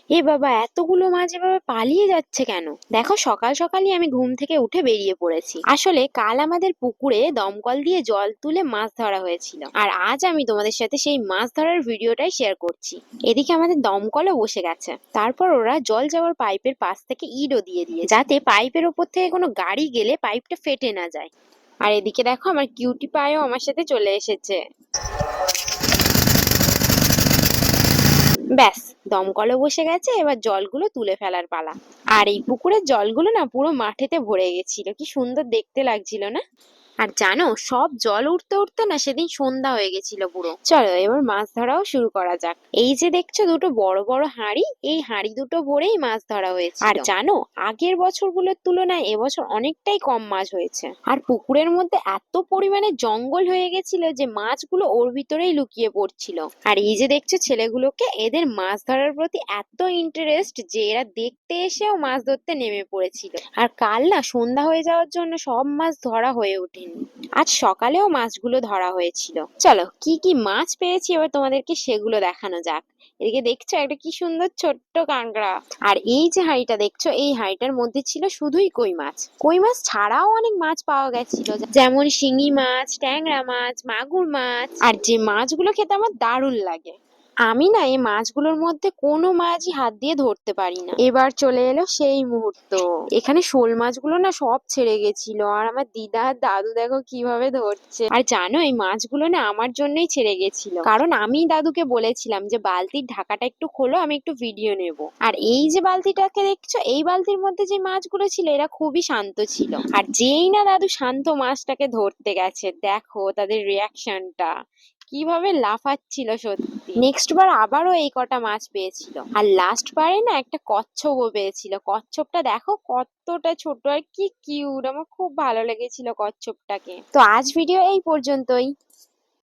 এ বাবা, এতগুলো মাছ এভাবে পালিয়ে যাচ্ছে কেন? দেখো, সকাল সকালই আমি ঘুম থেকে উঠে বেরিয়ে পড়েছি। আসলে কাল আমাদের পুকুরে দমকল দিয়ে জল তুলে মাছ ধরা হয়েছিল, আর আজ আমি তোমাদের সাথে সেই মাছ ধরার ভিডিওটাই শেয়ার করছি। এদিকে আমাদের দমকলও বসে গেছে। তারপর ওরা জল যাওয়ার পাইপের পাশ থেকে ইটও দিয়ে দিয়েছে, যাতে পাইপের ওপর থেকে কোনো গাড়ি গেলে পাইপটা ফেটে না যায়। আর এদিকে দেখো, আমার কিউটি পায়ও আমার সাথে চলে এসেছে। ব্যাস, দমকলও বসে গেছে, এবার জলগুলো তুলে ফেলার পালা। আর এই পুকুরের জলগুলো না পুরো মাঠেতে ভরে গেছিল, কি সুন্দর দেখতে লাগছিল না? আর জানো, সব জল উঠতে উঠতে না সেদিন সন্ধ্যা হয়ে গেছিল পুরো। চলো এবার মাছ ধরাও শুরু করা যাক। এই যে দেখছো দুটো বড় বড় হাঁড়ি, এই হাঁড়ি দুটো ভরেই মাছ ধরা হয়েছে। আর জানো, আগের বছরগুলোর তুলনায় এবছর অনেকটাই কম মাছ হয়েছে। আর পুকুরের মধ্যে এত পরিমাণে জঙ্গল হয়ে গেছিল যে মাছগুলো ওর ভিতরেই লুকিয়ে পড়ছিল। আর এই যে দেখছো ছেলেগুলোকে, এদের মাছ ধরার প্রতি এত ইন্টারেস্ট যে এরা দেখতে এসেও মাছ ধরতে নেমে পড়েছিল। আর কাল না সন্ধ্যা হয়ে যাওয়ার জন্য সব মাছ ধরা হয়ে ওঠেনি। আজ সকালেও মাছগুলো ধরা হয়েছিল। চলো কি কি মাছ পেয়েছি এবার তোমাদেরকে সেগুলো দেখানো যাক। এদিকে দেখছো একটা কি সুন্দর ছোট্ট কাঁকড়া। আর এই যে হাঁড়িটা দেখছো, এই হাঁড়িটার মধ্যে ছিল শুধুই কই মাছ। কই মাছ ছাড়াও অনেক মাছ পাওয়া গেছিল, যেমন শিঙি মাছ, ট্যাংরা মাছ, মাগুর মাছ। আর যে মাছগুলো খেতে আমার দারুণ লাগে। আমি না এই মাছগুলোর মধ্যে কোনো মাছই হাত দিয়ে ধরতে পারি না। এবার চলে এলো সেই মুহূর্ত। এখানে শোল মাছগুলো না সব ছেড়ে গেছিল, আর আমার দিদা আর দাদু দেখো কিভাবে ধরছে। আর জানো, এই মাছগুলো না আমার জন্যই ছেড়ে গেছিল, কারণ আমি দাদুকে বলেছিলাম যে বালতির ঢাকাটা একটু খোলো, আমি একটু ভিডিও নেব। আর এই যে বালতিটাকে দেখছো, এই বালতির মধ্যে যে মাছগুলো ছিল এরা খুবই শান্ত ছিল। আর যেই না দাদু শান্ত মাছটাকে ধরতে গেছে, দেখো তাদের রিয়াকশনটা কিভাবে লাফাচ্ছিল সত্যি। নেক্সট বার আবারও এই কটা মাছ পেয়েছিল। আর লাস্ট বারে না একটা কচ্ছপও পেয়েছিল। কচ্ছপটা দেখো কতটা ছোট আর কি কিউট, আমার খুব ভালো লেগেছিল কচ্ছপটাকে। তো আজ ভিডিও এই পর্যন্তই।